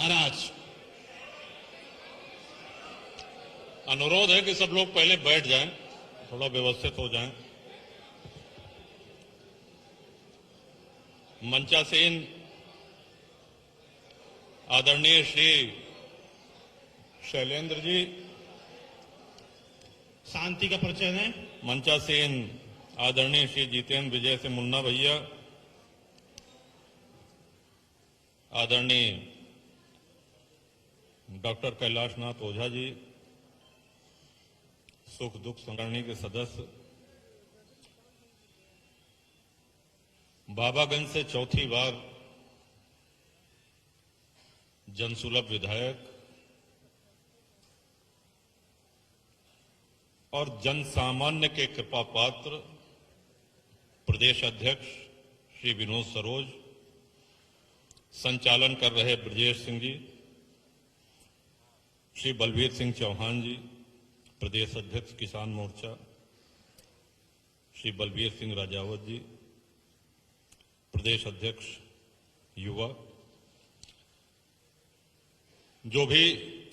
महाराज। अनुरोध है कि सब लोग पहले बैठ जाएं, थोड़ा व्यवस्थित हो जाएं। मंचासीन आदरणीय श्री शैलेंद्र जी, शांति का परिचय दें। मंचासीन आदरणीय श्री जितेंद्र विजय से मुन्ना भैया, आदरणीय डॉक्टर कैलाशनाथ ओझा जी, सुख दुख संगठनी के सदस्य, बाबागंज से चौथी बार जनसुलभ विधायक और जन सामान्य के कृपा पात्र प्रदेश अध्यक्ष श्री विनोद सरोज, संचालन कर रहे ब्रजेश सिंह जी, श्री बलवीर सिंह चौहान जी, प्रदेश अध्यक्ष किसान मोर्चा श्री बलवीर सिंह राजावत जी, प्रदेश अध्यक्ष युवा, जो भी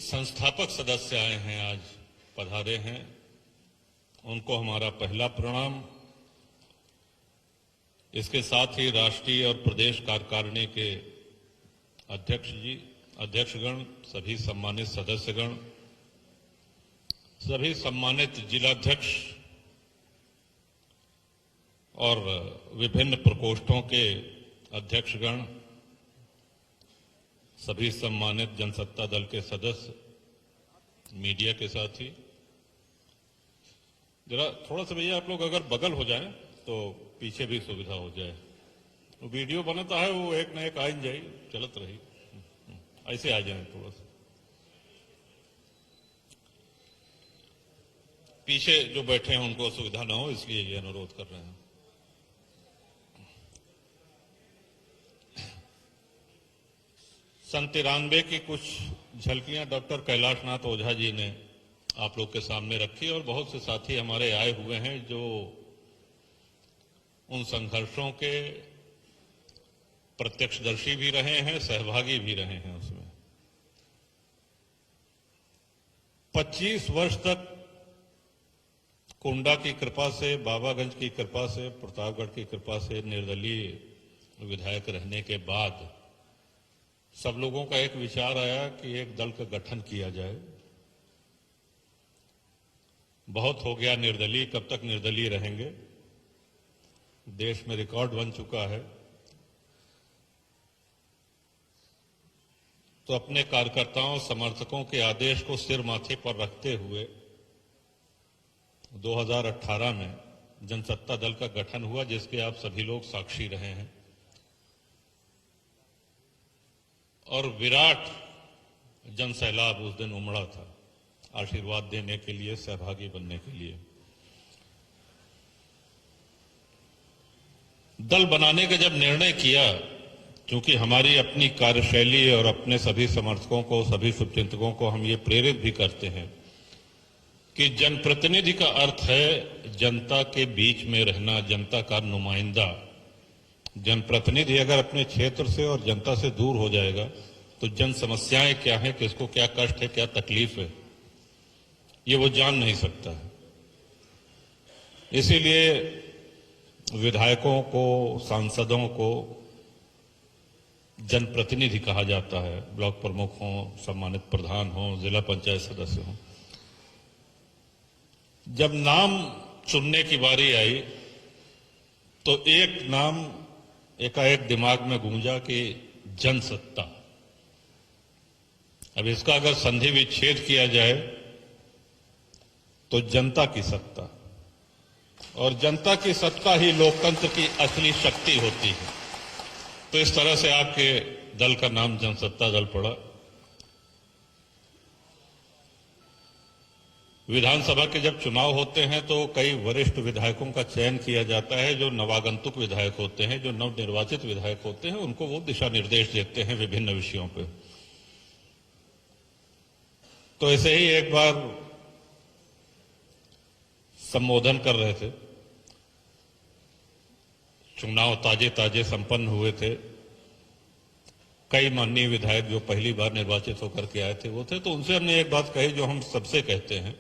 संस्थापक सदस्य आए हैं, आज पधारे हैं, उनको हमारा पहला प्रणाम। इसके साथ ही राष्ट्रीय और प्रदेश कार्यकारिणी के अध्यक्ष जी, अध्यक्षगण, सभी सम्मानित सदस्यगण, सभी सम्मानित जिलाध्यक्ष और विभिन्न प्रकोष्ठों के अध्यक्षगण, सभी सम्मानित जनसत्ता दल के सदस्य, मीडिया के साथी, जरा थोड़ा सा भैया आप लोग अगर बगल हो जाएं तो पीछे भी सुविधा हो जाए। वो वीडियो बनता है, वो एक न एक आ जाए, चलत रही, ऐसे आ जाए, थोड़ा सा पीछे जो बैठे हैं उनको सुविधा ना हो, इसलिए ये अनुरोध कर रहे हैं। सन 93 की कुछ झलकियां डॉक्टर कैलाशनाथ ओझा जी ने आप लोग के सामने रखी और बहुत से साथी हमारे आए हुए हैं जो उन संघर्षों के प्रत्यक्षदर्शी भी रहे हैं, सहभागी भी रहे हैं। उसमें 25 वर्ष तक कुंडा की कृपा से, बाबागंज की कृपा से, प्रतापगढ़ की कृपा से निर्दलीय विधायक रहने के बाद सब लोगों का एक विचार आया कि एक दल का गठन किया जाए। बहुत हो गया निर्दलीय, कब तक निर्दलीय रहेंगे? देश में रिकॉर्ड बन चुका है। तो अपने कार्यकर्ताओं, समर्थकों के आदेश को सिर माथे पर रखते हुए 2018 में जनसत्ता दल का गठन हुआ, जिसके आप सभी लोग साक्षी रहे हैं। और विराट जनसैलाब उस दिन उमड़ा था आशीर्वाद देने के लिए, सहभागी बनने के लिए। दल बनाने का जब निर्णय किया, क्योंकि हमारी अपनी कार्यशैली और अपने सभी समर्थकों को, सभी शुभचिंतकों को हम ये प्रेरित भी करते हैं कि जनप्रतिनिधि का अर्थ है जनता के बीच में रहना, जनता का नुमाइंदा। जनप्रतिनिधि अगर अपने क्षेत्र से और जनता से दूर हो जाएगा तो जन समस्याएं क्या है, किसको क्या कष्ट है, क्या तकलीफ है, ये वो जान नहीं सकता है। इसीलिए विधायकों को, सांसदों को जनप्रतिनिधि कहा जाता है। ब्लॉक प्रमुख हों, सम्मानित प्रधान हों, जिला पंचायत सदस्य हों। जब नाम चुनने की बारी आई तो एक नाम एकाएक दिमाग में गूंजा कि जनसत्ता। अब इसका अगर संधि विच्छेद किया जाए तो जनता की सत्ता, और जनता की सत्ता ही लोकतंत्र की असली शक्ति होती है। तो इस तरह से आपके दल का नाम जनसत्ता दल पड़ा। विधानसभा के जब चुनाव होते हैं तो कई वरिष्ठ विधायकों का चयन किया जाता है, जो नवागंतुक विधायक होते हैं, जो नवनिर्वाचित विधायक होते हैं, उनको वो दिशा निर्देश देते हैं विभिन्न विषयों पे। तो ऐसे ही एक बार संबोधन कर रहे थे, चुनाव ताजे ताजे संपन्न हुए थे, कई माननीय विधायक जो पहली बार निर्वाचित होकर के आए थे वो थे, तो उनसे हमने एक बात कही जो हम सबसे कहते हैं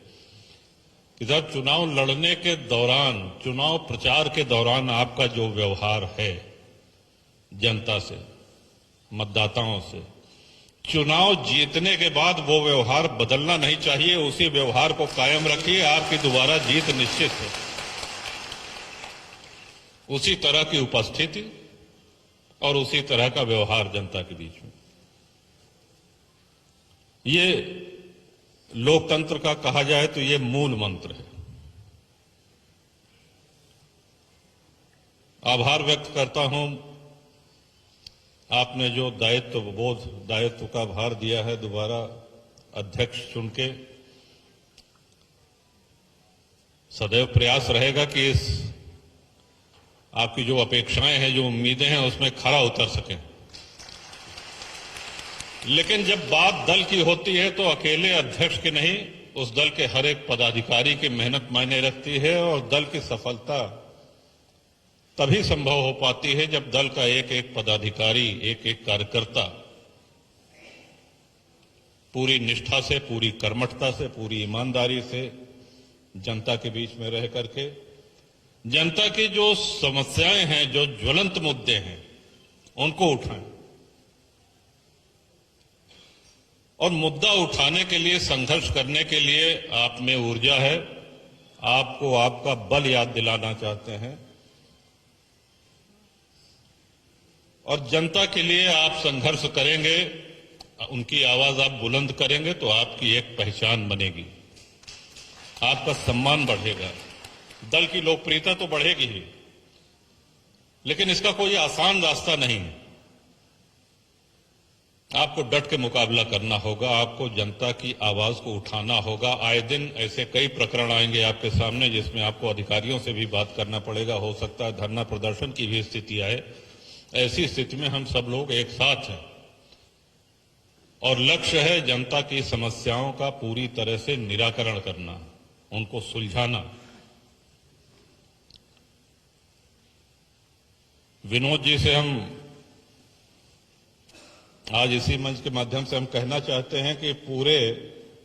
कि जब चुनाव लड़ने के दौरान, चुनाव प्रचार के दौरान आपका जो व्यवहार है जनता से, मतदाताओं से, चुनाव जीतने के बाद वो व्यवहार बदलना नहीं चाहिए। उसी व्यवहार को कायम रखिए, आपकी दोबारा जीत निश्चित है। उसी तरह की उपस्थिति और उसी तरह का व्यवहार जनता के बीच में, ये लोकतंत्र का कहा जाए तो ये मूल मंत्र है। आभार व्यक्त करता हूं, आपने जो दायित्व का भार दिया है, दोबारा अध्यक्ष चुन के, सदैव प्रयास रहेगा कि इस आपकी जो अपेक्षाएं हैं, जो उम्मीदें हैं, उसमें खरा उतर सकें। लेकिन जब बात दल की होती है तो अकेले अध्यक्ष की नहीं, उस दल के हर एक पदाधिकारी की मेहनत मायने रखती है और दल की सफलता तभी संभव हो पाती है जब दल का एक एक पदाधिकारी, एक एक कार्यकर्ता पूरी निष्ठा से, पूरी कर्मठता से, पूरी ईमानदारी से जनता के बीच में रह करके जनता की जो समस्याएं हैं, जो ज्वलंत मुद्दे हैं, उनको उठाएं। और मुद्दा उठाने के लिए, संघर्ष करने के लिए आप में ऊर्जा है। आपको आपका बल याद दिलाना चाहते हैं और जनता के लिए आप संघर्ष करेंगे, उनकी आवाज आप बुलंद करेंगे तो आपकी एक पहचान बनेगी, आपका सम्मान बढ़ेगा, दल की लोकप्रियता तो बढ़ेगी ही। लेकिन इसका कोई आसान रास्ता नहीं है। आपको डट के मुकाबला करना होगा, आपको जनता की आवाज को उठाना होगा। आए दिन ऐसे कई प्रकरण आएंगे आपके सामने जिसमें आपको अधिकारियों से भी बात करना पड़ेगा, हो सकता है धरना प्रदर्शन की भी स्थिति आए। ऐसी स्थिति में हम सब लोग एक साथ हैं और लक्ष्य है जनता की समस्याओं का पूरी तरह से निराकरण करना, उनको सुलझाना। विनोद जी से हम आज इसी मंच के माध्यम से हम कहना चाहते हैं कि पूरे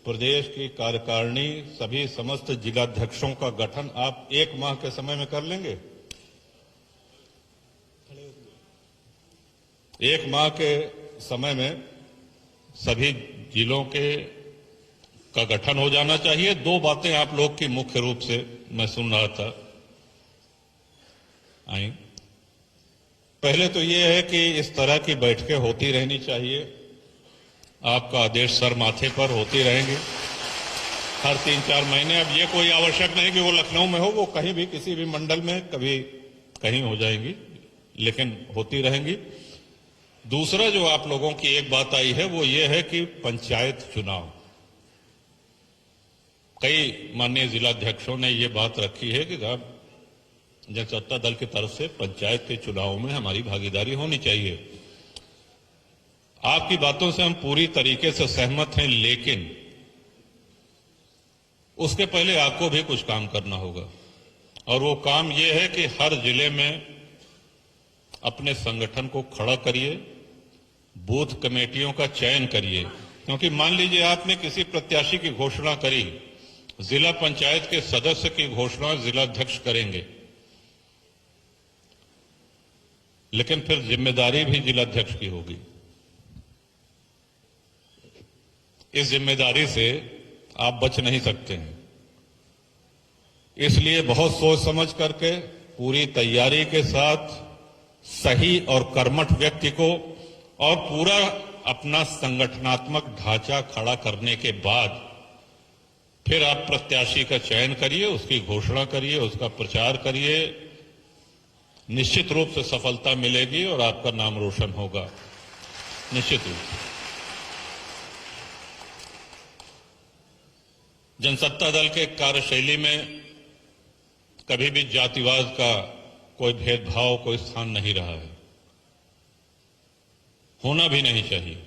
प्रदेश की कार्यकारिणी, सभी समस्त जिलाध्यक्षों का गठन आप 1 माह के समय में कर लेंगे। 1 माह के समय में सभी जिलों का गठन हो जाना चाहिए। 2 बातें आप लोग की मुख्य रूप से मैं सुन रहा था आई। पहले तो ये है कि इस तरह की बैठकें होती रहनी चाहिए। आपका आदेश सर माथे पर होती रहेंगी हर 3-4 महीने। अब ये कोई आवश्यक नहीं कि वो लखनऊ में हो, वो कहीं भी, किसी भी मंडल में कभी कहीं हो जाएंगी, लेकिन होती रहेंगी। दूसरा जो आप लोगों की एक बात आई है वो ये है कि पंचायत चुनाव, कई माननीय जिलाध्यक्षों ने ये बात रखी है कि साहब जनसत्ता दल की तरफ से पंचायत के चुनाव में हमारी भागीदारी होनी चाहिए। आपकी बातों से हम पूरी तरीके से सहमत हैं, लेकिन उसके पहले आपको भी कुछ काम करना होगा और वो काम ये है कि हर जिले में अपने संगठन को खड़ा करिए, बूथ कमेटियों का चयन करिए। क्योंकि मान लीजिए आपने किसी प्रत्याशी की घोषणा करी, जिला पंचायत के सदस्य की घोषणा जिलाध्यक्ष करेंगे, लेकिन फिर जिम्मेदारी भी जिलाध्यक्ष की होगी। इस जिम्मेदारी से आप बच नहीं सकते हैं। इसलिए बहुत सोच समझ करके, पूरी तैयारी के साथ, सही और कर्मठ व्यक्ति को और पूरा अपना संगठनात्मक ढांचा खड़ा करने के बाद फिर आप प्रत्याशी का चयन करिए, उसकी घोषणा करिए, उसका प्रचार करिए। निश्चित रूप से सफलता मिलेगी और आपका नाम रोशन होगा, निश्चित रूप से। जनसत्ता दल के कार्यशैली में कभी भी जातिवाद का कोई भेदभाव, कोई स्थान नहीं रहा है, होना भी नहीं चाहिए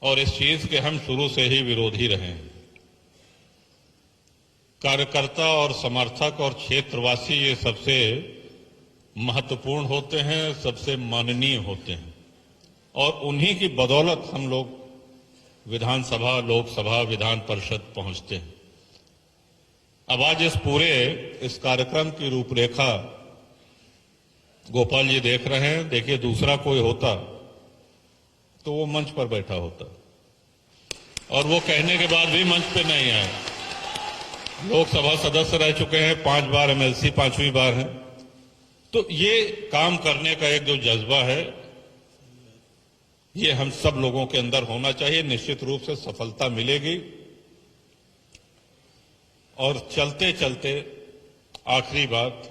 और इस चीज के हम शुरू से ही विरोधी रहे हैं। कार्यकर्ता और समर्थक और क्षेत्रवासी ये सबसे महत्वपूर्ण होते हैं, सबसे माननीय होते हैं। और उन्हीं की बदौलत हम लोग विधानसभा, लोकसभा, विधान परिषद पहुंचते हैं। अब आज इस कार्यक्रम की रूपरेखा गोपाल जी देख रहे हैं। देखिए, दूसरा कोई होता तो वो मंच पर बैठा होता, और वो कहने के बाद भी मंच पे नहीं आए। लोकसभा सदस्य रह चुके हैं, 5 बार एमएलसी 5वीं बार है। तो ये काम करने का एक जो जज्बा है, ये हम सब लोगों के अंदर होना चाहिए। निश्चित रूप से सफलता मिलेगी। और चलते चलते आखिरी बात,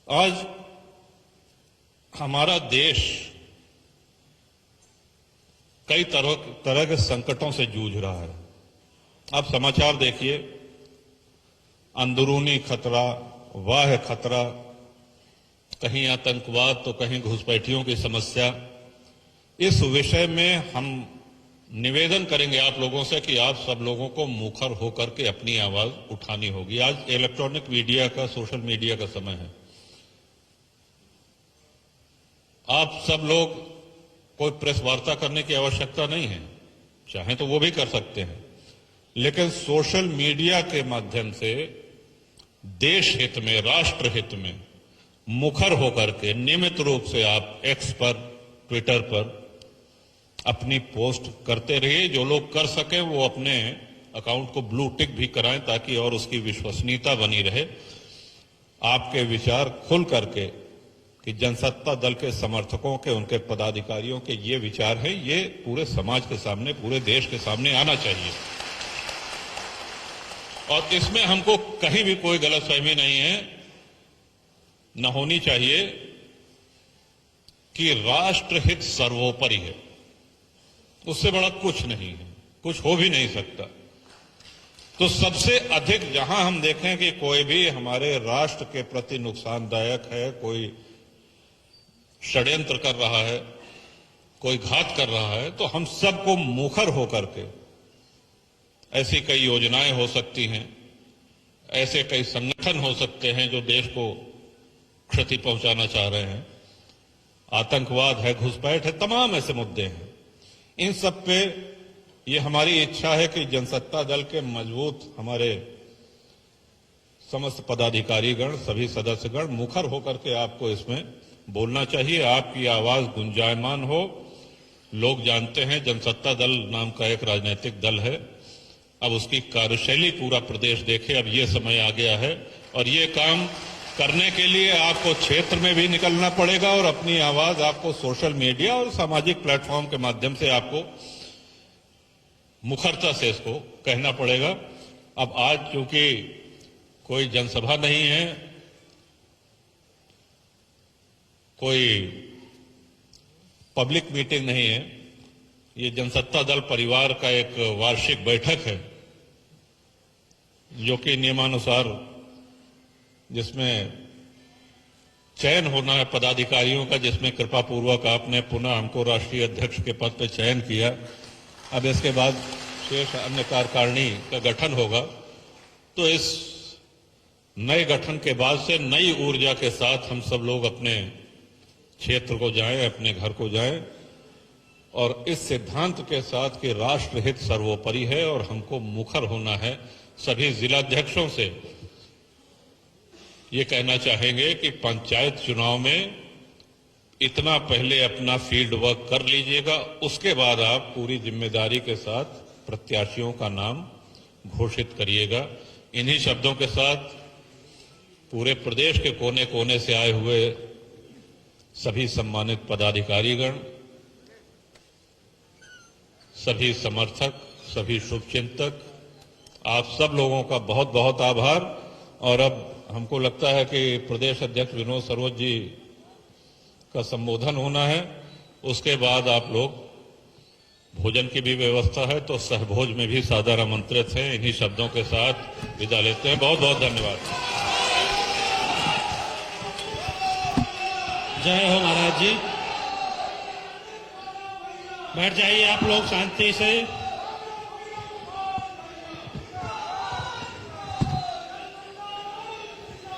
आज हमारा देश कई तरह के संकटों से जूझ रहा है। आप समाचार देखिए, अंदरूनी खतरा, बाह्य खतरा, कहीं आतंकवाद तो कहीं घुसपैठियों की समस्या। इस विषय में हम निवेदन करेंगे आप लोगों से कि आप सब लोगों को मुखर होकर के अपनी आवाज उठानी होगी। आज इलेक्ट्रॉनिक मीडिया का, सोशल मीडिया का समय है। आप सब लोग, कोई प्रेस वार्ता करने की आवश्यकता नहीं है, चाहें तो वो भी कर सकते हैं, लेकिन सोशल मीडिया के माध्यम से देश हित में, राष्ट्र हित में मुखर होकर के नियमित रूप से आप एक्स पर, ट्विटर पर अपनी पोस्ट करते रहिए। जो लोग कर सकें वो अपने अकाउंट को ब्लू टिक भी कराएं, ताकि और उसकी विश्वसनीयता बनी रहे। आपके विचार खुल करके, कि जनसत्ता दल के समर्थकों के, उनके पदाधिकारियों के ये विचार हैं, ये पूरे समाज के सामने, पूरे देश के सामने आना चाहिए। और इसमें हमको कहीं भी कोई गलतफहमी नहीं है, न होनी चाहिए, कि राष्ट्र हित सर्वोपरि है। उससे बड़ा कुछ नहीं है, कुछ हो भी नहीं सकता। तो सबसे अधिक जहां हम देखें कि कोई भी हमारे राष्ट्र के प्रति नुकसानदायक है, कोई षड्यंत्र कर रहा है, कोई घात कर रहा है, तो हम सबको मुखर होकर के, ऐसी कई योजनाएं हो सकती हैं, ऐसे कई संगठन हो सकते हैं जो देश को क्षति पहुंचाना चाह रहे हैं, आतंकवाद है, घुसपैठ है, तमाम ऐसे मुद्दे हैं। इन सब पे ये हमारी इच्छा है कि जनसत्ता दल के मजबूत हमारे समस्त पदाधिकारीगण, सभी सदस्यगण मुखर होकर के आपको इसमें बोलना चाहिए। आपकी आवाज गुंजायमान हो। लोग जानते हैं जनसत्ता दल नाम का एक राजनीतिक दल है। अब उसकी कार्यशैली पूरा प्रदेश देखे। अब ये समय आ गया है, और ये काम करने के लिए आपको क्षेत्र में भी निकलना पड़ेगा, और अपनी आवाज आपको सोशल मीडिया और सामाजिक प्लेटफॉर्म के माध्यम से आपको मुखरता से इसको कहना पड़ेगा। अब आज चूंकि कोई जनसभा नहीं है, कोई पब्लिक मीटिंग नहीं है, ये जनसत्ता दल परिवार का एक वार्षिक बैठक है, जो कि नियमानुसार, जिसमें चयन होना है पदाधिकारियों का, जिसमें कृपा पूर्वक आपने पुनः हमको राष्ट्रीय अध्यक्ष के पद पर चयन किया। अब इसके बाद शेष अन्य कार्यकारिणी का गठन होगा। तो इस नए गठन के बाद से नई ऊर्जा के साथ हम सब लोग अपने क्षेत्र को जाएं, अपने घर को जाएं, और इस सिद्धांत के साथ कि राष्ट्र हित सर्वोपरि है और हमको मुखर होना है। सभी जिलाध्यक्षों से ये कहना चाहेंगे कि पंचायत चुनाव में इतना पहले अपना फील्ड वर्क कर लीजिएगा, उसके बाद आप पूरी जिम्मेदारी के साथ प्रत्याशियों का नाम घोषित करिएगा। इन्हीं शब्दों के साथ पूरे प्रदेश के कोने कोने से आए हुए सभी सम्मानित पदाधिकारीगण, सभी समर्थक, सभी शुभचिंतक, आप सब लोगों का बहुत बहुत आभार। और अब हमको लगता है कि प्रदेश अध्यक्ष विनोद सरोज जी का संबोधन होना है, उसके बाद आप लोग, भोजन की भी व्यवस्था है, तो सहभोज में भी सादर आमंत्रित हैं। इन्हीं शब्दों के साथ विदा लेते हैं। बहुत बहुत धन्यवाद। जय हो महाराज जी। बैठ जाइए आप लोग शांति से।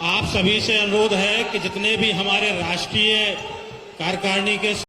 आप सभी से अनुरोध है कि जितने भी हमारे राष्ट्रीय कार्यकारिणी के